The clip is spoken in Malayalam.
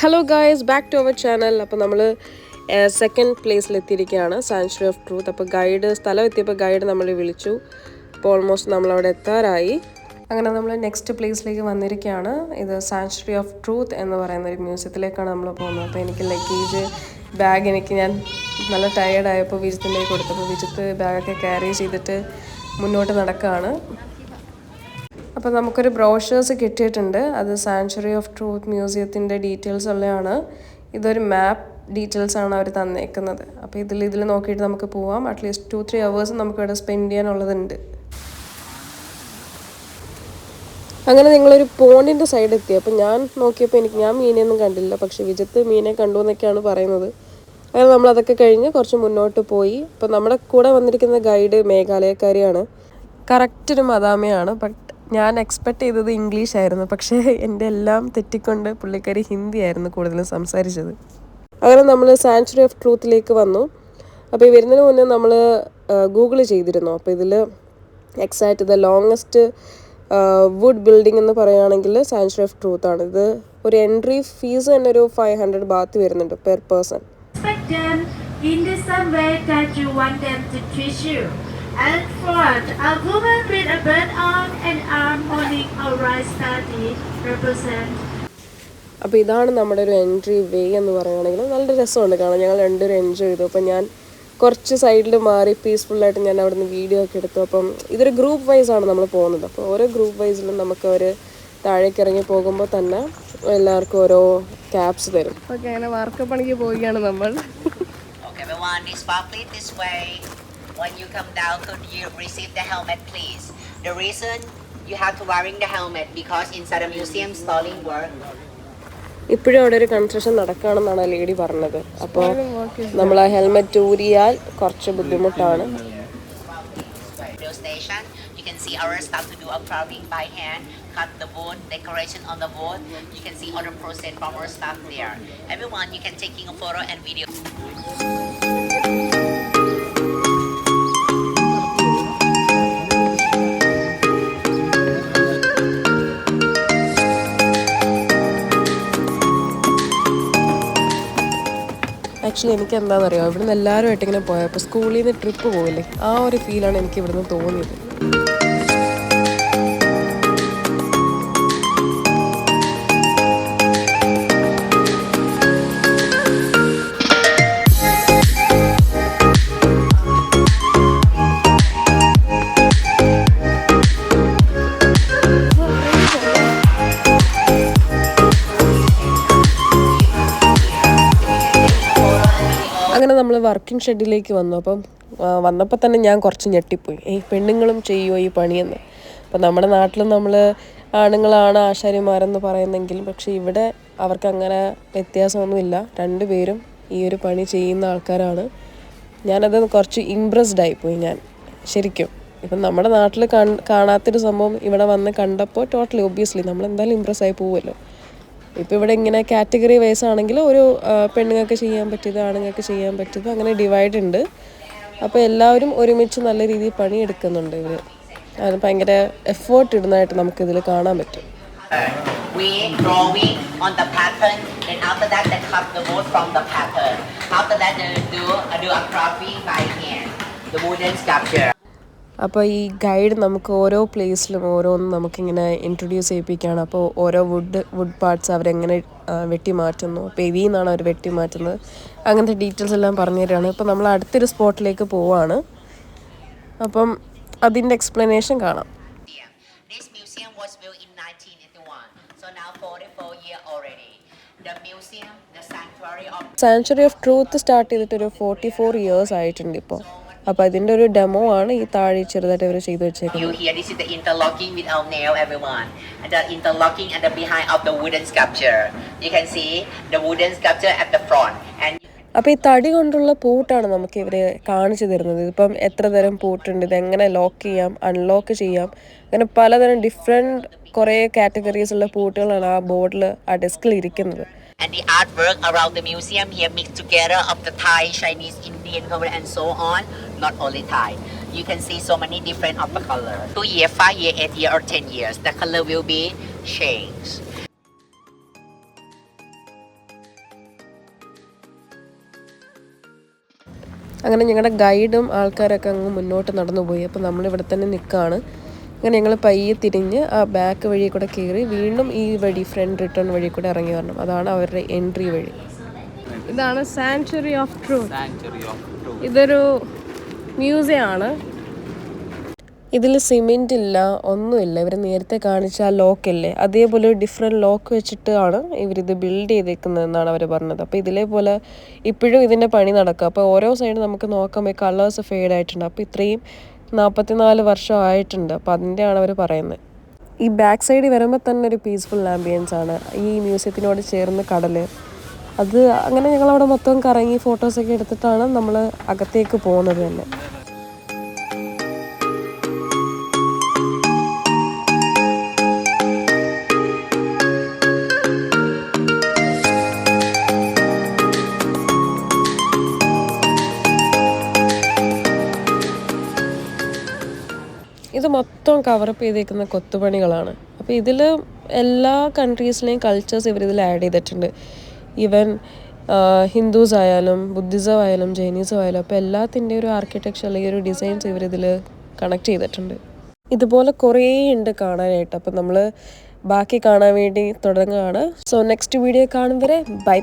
Hello guys, back to our channel. അപ്പോൾ നമ്മൾ സെക്കൻഡ് പ്ലേസിലെത്തിയിരിക്കുകയാണ്, സാങ്ച്വറി ഓഫ് ട്രൂത്ത്. അപ്പോൾ സ്ഥലം എത്തിയപ്പോൾ ഗൈഡ് നമ്മൾ വിളിച്ചു. അപ്പോൾ ഓൾമോസ്റ്റ് നമ്മളവിടെ എത്താറായി. അങ്ങനെ നമ്മൾ നെക്സ്റ്റ് പ്ലേസിലേക്ക് വന്നിരിക്കുകയാണ്. ഇത് സാങ്ച്വറി ഓഫ് ട്രൂത്ത് എന്ന് പറയുന്ന ഒരു മ്യൂസിയത്തിലേക്കാണ് നമ്മൾ പോകുന്നത്. അപ്പോൾ എനിക്ക് ലഗേജ് ബാഗ് ഞാൻ നല്ല ടയേർഡായപ്പോൾ വിജിത്തിലേക്ക് കൊടുത്തപ്പോൾ വിജിത്ത് ബാഗൊക്കെ ക്യാരി ചെയ്തിട്ട് മുന്നോട്ട് നടക്കുകയാണ്. അപ്പോൾ നമുക്കൊരു ബ്രോഷേഴ്സ് കിട്ടിയിട്ടുണ്ട്. അത് സാങ്ച്വറി ഓഫ് ട്രൂത്ത് മ്യൂസിയത്തിൻ്റെ ഡീറ്റെയിൽസ് ഉള്ളതാണ്. ഇതൊരു മാപ്പ് ഡീറ്റെയിൽസ് ആണ് അവർ തന്നേക്കുന്നത്. അപ്പോൾ ഇതിൽ നോക്കിയിട്ട് നമുക്ക് പോവാം. അറ്റ്ലീസ്റ്റ് 2-3 hours നമുക്കിവിടെ സ്പെൻഡ് ചെയ്യാനുള്ളതുണ്ട്. അങ്ങനെ നിങ്ങളൊരു പോണ്ടിൻ്റെ സൈഡ് എത്തി. അപ്പോൾ ഞാൻ നോക്കിയപ്പോൾ ഞാൻ മീനെയൊന്നും കണ്ടില്ല, പക്ഷേ വിജിത്ത് മീനെ കണ്ടു എന്നൊക്കെയാണ് പറയുന്നത്. അങ്ങനെ നമ്മളതൊക്കെ കഴിഞ്ഞ് കുറച്ച് മുന്നോട്ട് പോയി. അപ്പോൾ നമ്മുടെ കൂടെ വന്നിരിക്കുന്ന ഗൈഡ് മേഘാലയക്കാരിയാണ്. കറക്റ്റ് ഒരു മദാമയാണ്. ബട്ട് ഞാൻ എക്സ്പെക്റ്റ് ചെയ്തത് ഇംഗ്ലീഷ് ആയിരുന്നു, പക്ഷേ എൻ്റെ എല്ലാം തെറ്റിക്കൊണ്ട് പുള്ളിക്കാരി ഹിന്ദി ആയിരുന്നു കൂടുതലും സംസാരിച്ചത്. അങ്ങനെ നമ്മൾ സാങ്ച്വറി ഓഫ് ട്രൂത്തിലേക്ക് വന്നു. അപ്പോൾ ഈ വരുന്നതിന് മുന്നേ നമ്മൾ ഗൂഗിൾ ചെയ്തിരുന്നു. അപ്പോൾ ഇതിൽ exact the longest wood building എന്ന് പറയുകയാണെങ്കിൽ സാങ്ച്വറി ഓഫ് ട്രൂത്ത് ആണ്. ഇത് ഒരു എൻട്രി ഫീസ് തന്നെ ഒരു 500 baht വരുന്നുണ്ട് per person. And fourth, a woman with a burnt arm and arm holding a rice paddy represent. അപ്പോൾ ഇതാണ് നമ്മുടെ ഒരു എൻട്രി വേ എന്ന് പറയുകയാണെങ്കിൽ നല്ല രസമുണ്ട് കാണാൻ. ഞങ്ങൾ രണ്ടുപേരും എൻജോയ് ചെയ്തു. അപ്പോൾ ഞാൻ കുറച്ച് സൈഡിൽ മാറി പീസ്ഫുള്ളായിട്ട് ഞാൻ അവിടെ നിന്ന് വീഡിയോ ഒക്കെ എടുത്തു. അപ്പം ഇതൊരു ഗ്രൂപ്പ് വൈസാണ് നമ്മൾ പോകുന്നത്. അപ്പോൾ ഓരോ ഗ്രൂപ്പ് വൈസിലും നമുക്ക് അവർ താഴേക്ക് ഇറങ്ങി പോകുമ്പോൾ തന്നെ എല്ലാവർക്കും ഓരോ ക്യാപ്സ് തരും. ഓക്കെ, അങ്ങനെ വാർക്കപ്പണിക്ക് പോവുകയാണ് നമ്മൾ. When you come down, could you receive the helmet, please? The reason you have to wearing the helmet because inside the museum stalling work. ഇപ്പോഴും അവിടെ ഒരു കൺസ്ട്രക്ഷൻ നടക്കുകയാണെന്നാണ് ലേഡി പറഞ്ഞത്. അപ്പോൾ നമ്മൾ ആ ഹെൽമെറ്റ് ഊരിയാൽ കുറച്ച് ബുദ്ധിമുട്ടാണ്. Station, you can see our staff to do a carving by hand, cut the wood, decoration on the wood. You can see other process from our staff there. Everyone, you can taking a photo and video. Actually എനിക്ക് എന്താണെന്ന് അറിയാം, ഇവിടുന്ന് എല്ലാവരുമായിട്ട് ഇങ്ങനെ പോയപ്പോൾ സ്കൂളിൽ നിന്ന് ട്രിപ്പ് പോകില്ലേ, ആ ഒരു ഫീലാണ് എനിക്ക് ഇവിടുന്ന് തോന്നിയത്. അങ്ങനെ നമ്മൾ വർക്കിംഗ് ഷെഡിലേക്ക് വന്നു. അപ്പം വന്നപ്പോൾ തന്നെ ഞാൻ കുറച്ച് ഞെട്ടിപ്പോയി. പെണ്ണുങ്ങളും ചെയ്യുമോ ഈ പണിയെന്ന്. അപ്പം നമ്മുടെ നാട്ടിൽ നമ്മൾ ആണുങ്ങളാണ് ആശാരിമാരെന്ന് പറയുന്നെങ്കിലും പക്ഷേ ഇവിടെ അവർക്ക് അങ്ങനെ വ്യത്യാസമൊന്നുമില്ല. രണ്ടുപേരും ഈ ഒരു പണി ചെയ്യുന്ന ആൾക്കാരാണ്. ഞാനത് കുറച്ച് ഇംപ്രസ്ഡ് ആയിപ്പോയി ഞാൻ ശരിക്കും. ഇപ്പം നമ്മുടെ നാട്ടിൽ കാണാത്തൊരു സംഭവം ഇവിടെ വന്ന് കണ്ടപ്പോൾ ടോട്ടലി ഒബ്വിയസ്ലി നമ്മളെന്തായാലും ഇംപ്രസ് ആയി പോവുമല്ലോ. ഇപ്പോൾ ഇവിടെ ഇങ്ങനെ കാറ്റഗറി വൈസ് ആണെങ്കിൽ ഒരു പെണ്ണുങ്ങൾക്ക് ചെയ്യാൻ പറ്റിയത് ആണുങ്ങൾക്ക് ചെയ്യാൻ പറ്റിയത് അങ്ങനെ ഡിവൈഡ് ഉണ്ട്. അപ്പോൾ എല്ലാവരും ഒരുമിച്ച് നല്ല രീതിയിൽ പണിയെടുക്കുന്നുണ്ട് ഇവർ. അത് ഭയങ്കര എഫേർട്ട് ഇടുന്നതായിട്ട് നമുക്കിതിൽ കാണാൻ പറ്റും. We drawing on the pattern, and after that they cut the wood from the pattern. After that they do a carving by hand, the wooden sculpture. അപ്പോൾ ഈ ഗൈഡ് നമുക്ക് ഓരോ പ്ലേസിലും ഓരോന്നും നമുക്കിങ്ങനെ ഇൻട്രൊഡ്യൂസ് ചെയ്യിപ്പിക്കുകയാണ്. അപ്പോൾ ഓരോ വുഡ് പാർട്സ് അവരെങ്ങനെ വെട്ടി മാറ്റുന്നു, അപ്പോൾ ഇതിൽ നിന്നാണ് അവർ വെട്ടി മാറ്റുന്നത്, അങ്ങനത്തെ ഡീറ്റെയിൽസ് എല്ലാം പറഞ്ഞു തരികയാണ്. ഇപ്പോൾ നമ്മൾ അടുത്തൊരു സ്പോട്ടിലേക്ക് പോവുകയാണ്. അപ്പം അതിൻ്റെ എക്സ്പ്ലനേഷൻ കാണാം. This museum was built in 1981, so now 44 years already. The museum, the sanctuary of truth start ചെയ്തിട്ട് ഒരു 44 years ആയിട്ടുണ്ട് ഇപ്പോൾ. അപ്പോൾ അതിൻ്റെ ഒരു ഡെമോ ആണ് ഈ താഴെ ചെറുതായിട്ട് അവർ ചെയ്തു വെച്ചേക്കുന്നത്. This is the interlocking with our nail, everyone. And the interlocking at the behind of the wooden sculpture. You can see the wooden sculpture at the front. And അപ്പോൾ ഈ തടി കൊണ്ടുള്ള പൂട്ടാണ് നമുക്ക് ഇവർ കാണിച്ചു തരുന്നത്. ഇപ്പം എത്ര തരം പൂട്ടുണ്ട്, ഇതെങ്ങനെ ലോക്ക് ചെയ്യാം, അൺലോക്ക് ചെയ്യാം, അങ്ങനെ പലതരം ഡിഫറെൻറ്റ് കുറേ കാറ്റഗറീസ് ഉള്ള പൂട്ടുകളാണ് ആ ബോർഡിൽ ആ ഡെസ്കിൽ ഇരിക്കുന്നത്. And the artwork around the museum here mixed together of the Thai, Chinese, Indian, and so on. Not only Thai. You can see so many different of the color. 2 years, 5 years, 8 years, or 10 years. The color will be changed. അങ്ങനെ ഞങ്ങളുടെ ഗൈഡും ആൾക്കാരൊക്കെ അങ്ങ് മുന്നോട്ട് നടന്നു പോയി. അപ്പോൾ നമ്മളിവിടെ തന്നെ നിൽക്കുകയാണ്. അങ്ങനെ ഞങ്ങൾ പയ്യെ തിരിഞ്ഞ് ആ ബാക്ക് വഴി കൂടെ കയറി വീണ്ടും ഈ വഴി ഫ്രണ്ട് റിട്ടേൺ വഴി കൂടെ ഇറങ്ങി വരണം. അതാണ് അവരുടെ എൻട്രി വഴി. ഇതാണ് സാങ്ച്വറി ഓഫ് ട്രൂത്ത്. ഇതൊരു മ്യൂസിയം ആണ്. ഇതിൽ സിമെൻ്റ് ഇല്ല, ഒന്നുമില്ല. ഇവർ നേരത്തെ കാണിച്ച ആ ലോക്കല്ലേ, അതേപോലെ ഒരു ഡിഫറെൻറ്റ് ലോക്ക് വെച്ചിട്ടാണ് ഇവരിത് ബിൽഡ് ചെയ്തേക്കുന്നതെന്നാണ് അവർ പറഞ്ഞത്. അപ്പോൾ ഇതിലേപോലെ ഇപ്പോഴും ഇതിൻ്റെ പണി നടക്കുക. അപ്പോൾ ഓരോ സൈഡ് നമുക്ക് നോക്കുമ്പോൾ കളേഴ്സ് ഫെയ്ഡ് ആയിട്ടുണ്ട്. അപ്പോൾ ഇത്രയും 44 വർഷം ആയിട്ടുണ്ട്. അപ്പോൾ അതിൻ്റെയാണ് അവർ പറയുന്നത്. ഈ ബാക്ക് സൈഡിൽ വരുമ്പോൾ തന്നെ ഒരു പീസ്ഫുൾ ആംബിയൻസ് ആണ്. ഈ മ്യൂസിയത്തിനോട് ചേർന്ന് കടൽ, അത് അങ്ങനെ ഞങ്ങളവിടെ മൊത്തം കറങ്ങി ഫോട്ടോസൊക്കെ എടുത്തിട്ടാണ് നമ്മൾ അകത്തേക്ക് പോകുന്നത് തന്നെ. ഇത് മൊത്തം കവറപ്പ് ചെയ്തേക്കുന്ന കൊത്തുപണികളാണ്. അപ്പോൾ ഇതിൽ എല്ലാ കൺട്രീസിലെയും കൾച്ചേഴ്സ് ഇവരിതിൽ ആഡ് ചെയ്തിട്ടുണ്ട്. ഈവൻ ഹിന്ദുസ് ആയാലും ബുദ്ധിസം ആയാലും ജൈനിസം ആയാലും അപ്പോൾ എല്ലാത്തിൻ്റെ ഒരു ആർക്കിടെക്ചർ അല്ലെങ്കിൽ ഒരു ഡിസൈൻസ് ഇവരിതിൽ കണക്ട് ചെയ്തിട്ടുണ്ട്. ഇതുപോലെ കുറേ ഉണ്ട് കാണാനായിട്ട്. അപ്പോൾ നമ്മൾ ബാക്കി കാണാൻ വേണ്ടി തുടങ്ങുകയാണ്. സോ നെക്സ്റ്റ് വീഡിയോ കാണും വരെ ബൈ.